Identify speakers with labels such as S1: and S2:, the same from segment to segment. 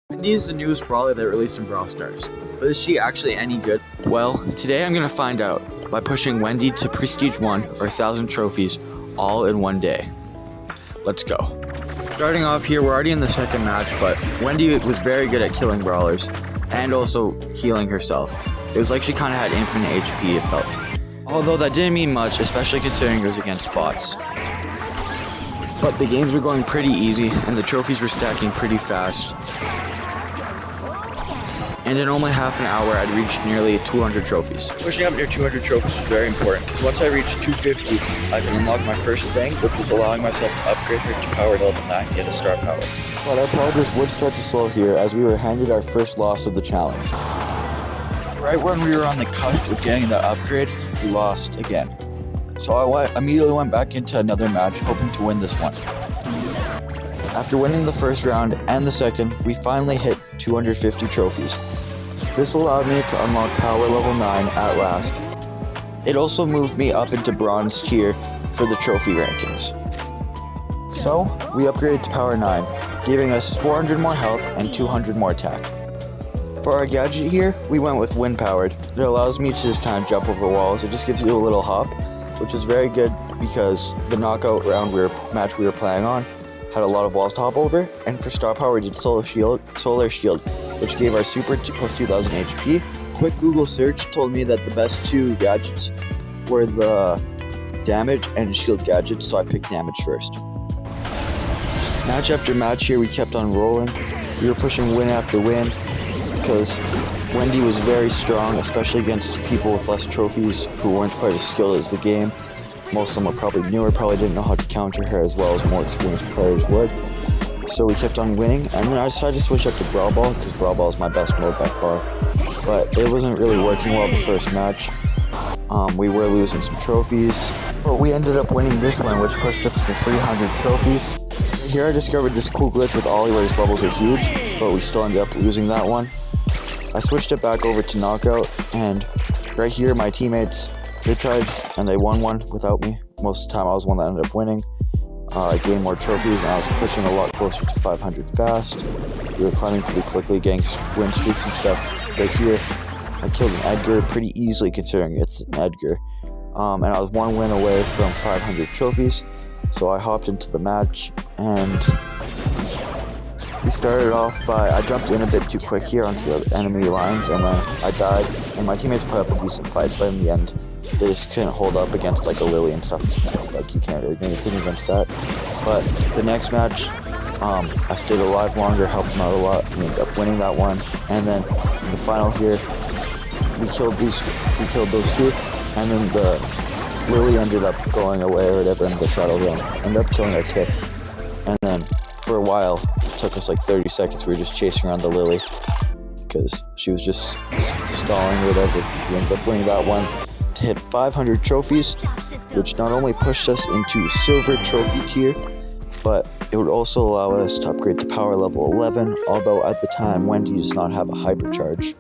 S1: Wendy is the newest brawler that released in Brawl Stars, but is she actually any good? Well, today I'm going to find out by pushing Wendy to Prestige 1 or 1,000 trophies all in one day. Let's go. Starting off here, we're already in the second match, but Wendy was very good at killing brawlers and also healing herself. It was like she kind of had infinite HP, it felt. Although that didn't mean much, especially considering it was against bots. But the games were going pretty easy and the trophies were stacking pretty fast. And in only half an hour, I'd reached nearly 200 trophies. Pushing up near 200 trophies was very important, because once I reached 250, I could unlock my first thing, which was allowing myself to upgrade her to power level 9 to get a star power. But our progress would start to slow here, as we were handed our first loss of the challenge. Right when we were on the cusp of getting the upgrade, we lost again. So I immediately went back into another match, hoping to win this one. After winning the first round and the second, we finally hit 250 trophies. This allowed me to unlock power level 9 at last. It also moved me up into bronze tier for the trophy rankings. So, we upgraded to power 9, giving us 400 more health and 200 more attack. For our gadget here, we went with wind powered. It allows me to just kind of jump over walls. It just gives you a little hop, which is very good because the knockout round match we were playing on had a lot of walls to hop over, and for star power we did solar shield, which gave our super plus 2000 HP. Quick Google search told me that the best two gadgets were the damage and shield gadgets, so I picked damage first. Match after match here, we kept on rolling. We were pushing win after win because Wendy was very strong, especially against people with less trophies who weren't quite as skilled as the game. Most of them were probably newer, probably didn't know how to counter her as well as more experienced players would. So we kept on winning, and then I decided to switch up to Brawl Ball, because Brawl Ball is my best mode by far. But it wasn't really working well the first match. We were losing some trophies, but we ended up winning this one, which pushed us to 300 trophies. Here I discovered this cool glitch with Ollie where his bubbles are huge, but we still ended up losing that one. I switched it back over to Knockout, and right here my teammates, they tried and they won one without me. Most of the time I was the one that ended up winning. I gained more trophies and I was pushing a lot closer to 500 fast. We were climbing pretty quickly, getting win streaks and stuff. Right here, I killed an Edgar pretty easily considering it's an Edgar. And I was one win away from 500 trophies. So I hopped into the match and we started off by, I jumped in a bit too quick here onto the enemy lines and then I died. And my teammates put up a decent fight, but in the end, they just couldn't hold up against like a Lily and stuff. Like you can't really do anything against that. But the next match, I stayed alive longer, helped them out a lot. We ended up winning that one. And then in the final here, we killed those two. And then the Lily ended up going away or whatever, and the Shadow Realm ended up killing our tick. And then for a while, it took us like 30 seconds. We were just chasing around the Lily because she was just stalling or whatever. We ended up winning that one to hit 500 trophies, which not only pushed us into silver trophy tier, but it would also allow us to upgrade to power level 11, although at the time Wendy does not have a hypercharge,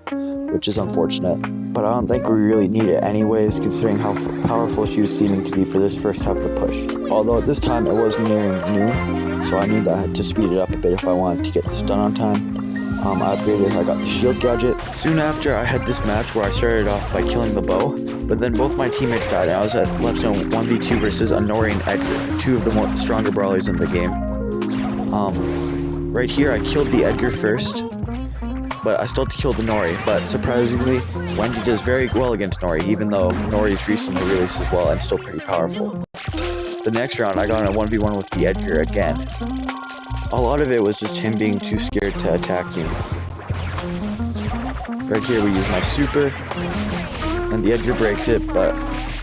S1: which is unfortunate. But I don't think we really need it anyways, considering how powerful she was seeming to be for this first half of the push. Although at this time it was nearing noon, so I knew that I had to speed it up a bit if I wanted to get this done on time. I upgraded, I got the shield gadget. Soon after, I had this match where I started off by killing the bow, but then both my teammates died, and I was left in a 1v2 versus a Nori and Edgar, two of the stronger brawlers in the game. Right here, I killed the Edgar first, but I still had to kill the Nori, but surprisingly, Wendy does very well against Nori, even though Nori's recently released as well and still pretty powerful. The next round, I got in a 1v1 with the Edgar again. A lot of it was just him being too scared to attack me. Right here we use my super, and the Edgar breaks it, but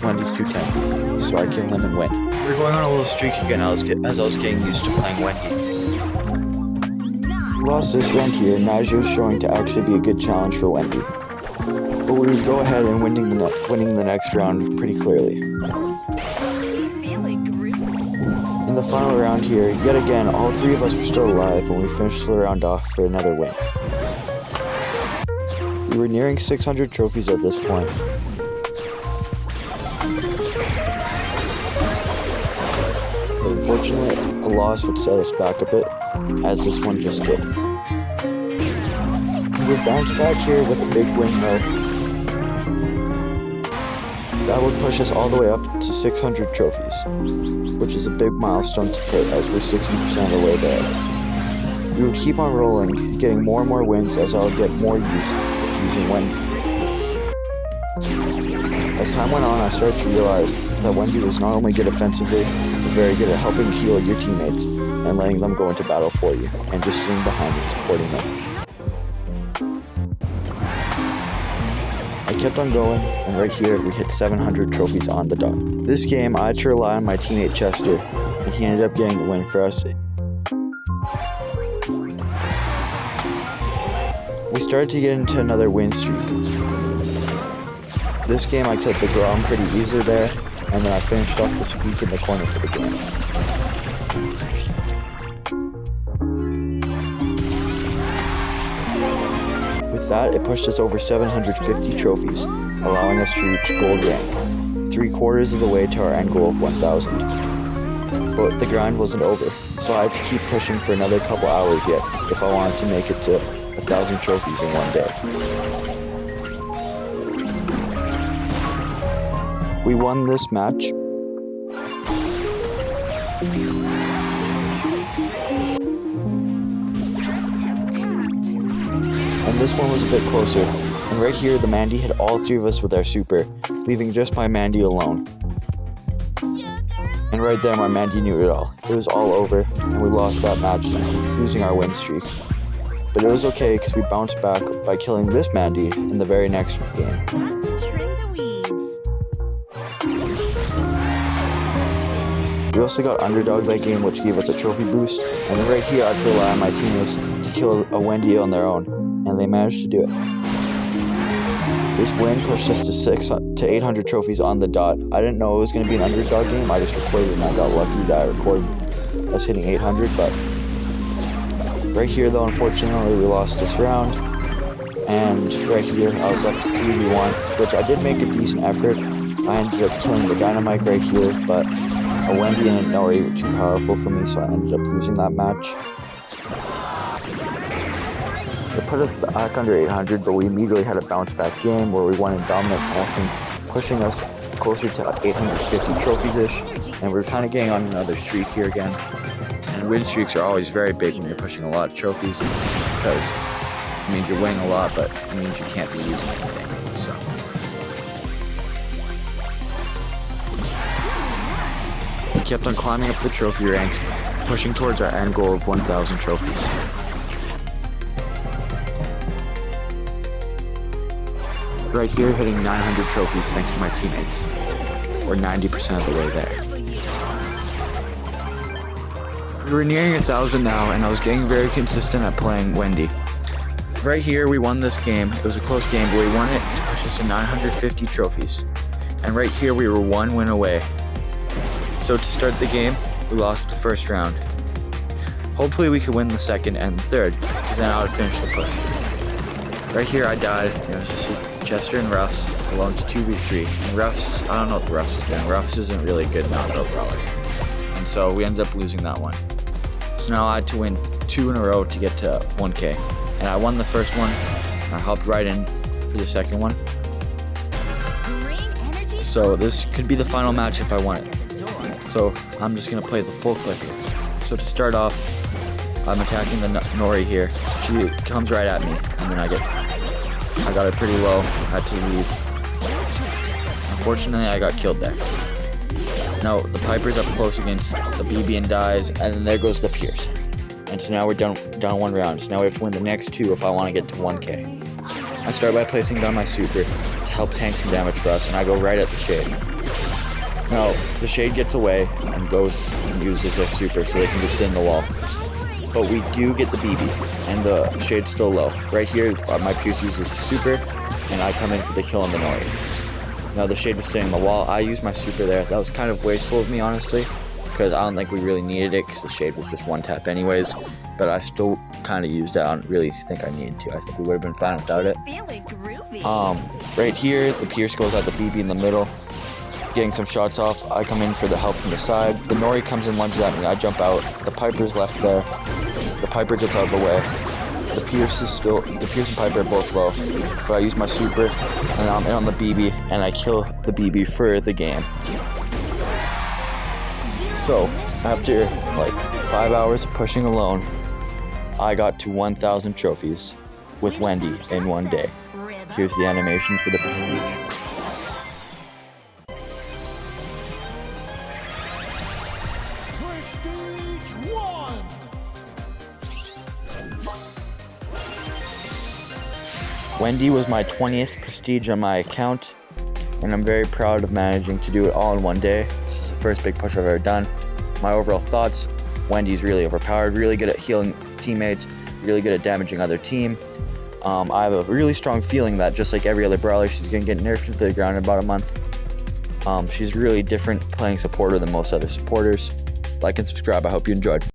S1: Wendy's too tanky, so I kill him and win. We're going on a little streak again as I was getting used to playing Wendy. We lost this round here, and Najee was showing to actually be a good challenge for Wendy. But we would go ahead and winning the next round pretty clearly. In the final round here, yet again, all three of us were still alive when we finished the round off for another win. We were nearing 600 trophies at this point. But unfortunately, a loss would set us back a bit, as this one just did. We would bounce back here with a big win though. That would push us all the way up to 600 trophies, which is a big milestone to hit as we're 60% of the way there. We would keep on rolling, getting more and more wins as I would get more use of using Wendy. As time went on, I started to realize that Wendy was not only good offensively, but very good at helping heal your teammates and letting them go into battle for you, and just sitting behind and supporting them. I kept on going, and right here we hit 700 trophies on the dot. This game I had to rely on my teammate Chester, and he ended up getting the win for us. We started to get into another win streak. This game I killed the Grom pretty easily there, and then I finished off the squeak in the corner for the game. With that, it pushed us over 750 trophies, allowing us to reach gold rank, 3/4 of the way to our end goal of 1,000. But the grind wasn't over, so I had to keep pushing for another couple hours yet if I wanted to make it to 1,000 trophies in one day. We won this match. And this one was a bit closer, and right here the Mandy hit all three of us with our super, leaving just my Mandy alone. And right there my Mandy knew it all. It was all over, and we lost that match, losing our win streak. But it was okay because we bounced back by killing this Mandy in the very next game. We also got underdog that game, which gave us a trophy boost, and then right here I had to rely on my teammates to kill a Wendy on their own, and they managed to do it. This win pushed us to 800 trophies on the dot. I didn't know it was going to be an underdog game. I just recorded it and I got lucky that I recorded us hitting 800, but right here though, unfortunately, we lost this round, and right here I was left to 3v1, which I did make a decent effort. I ended up killing the Dynamite right here, but a Wendy and a Nori were too powerful for me, so I ended up losing that match. It put us back under 800, but we immediately had a bounce back game where we won in dominant fashion, pushing us closer to 850 trophies-ish, and we're kind of getting on another streak here again. And win streaks are always very big when you're pushing a lot of trophies, because it means you're winning a lot, but it means you can't be losing anything, so. We kept on climbing up the trophy ranks, pushing towards our end goal of 1,000 trophies. Right here, hitting 900 trophies thanks to my teammates, or 90% of the way there. We were nearing 1,000 now, and I was getting very consistent at playing Wendy. Right here, we won this game. It was a close game, but we won it to push us to 950 trophies. And right here, we were one win away. So to start the game, we lost the first round. Hopefully we could win the second and the third, because then I would finish the push. Right here I died. It was just Chester and Ruffs belong to 2v3. And Ruffs, I don't know what the Ruffs is doing. Ruffs isn't really a good knockout brawler. And so we ended up losing that one. So now I had to win 2 in a row to get to 1k. And I won the first one. I hopped right in for the second one. So this could be the final match if I won it. So I'm just gonna play the full clip here. So to start off, I'm attacking the Nori here. She comes right at me, and then I got her pretty low, had to leave. Unfortunately, I got killed there. Now the Piper's up close against the BB and dies, and then there goes the Pierce. And so now we're down one round. So now we have to win the next 2 if I want to get to 1k. I start by placing down my super to help tank some damage for us, and I go right at the Shade. Now, the Shade gets away and goes and uses their super so they can just sit in the wall. But we do get the BB, and the Shade's still low. Right here, my Pierce uses a super, and I come in for the kill on the Nori. Now, the Shade was sitting in the wall. I used my super there. That was kind of wasteful of me, honestly, because I don't think we really needed it, because the Shade was just one tap anyways. But I still kind of used it. I don't really think I needed to. I think we would have been fine without it. Right here, the Pierce goes at the BB in the middle, getting some shots off. I come in for the help from the side. The Nori comes and lunges at me. I jump out. The Piper's left there. The Piper gets out of the way. The Pierce and Piper are both low, but I use my super, and I'm in on the BB, and I kill the BB for the game. So, after like 5 hours of pushing alone, I got to 1,000 trophies with Wendy in one day. Here's the animation for the prestige.
S2: Prestige 1!
S1: Wendy was my 20th prestige on my account, and I'm very proud of managing to do it all in one day. This is the first big push I've ever done. My overall thoughts: Wendy's really overpowered, really good at healing teammates, really good at damaging other team. I have a really strong feeling that just like every other brawler, she's going to get nerfed into the ground in about a month. She's really different playing supporter than most other supporters. Like and subscribe. I hope you enjoyed.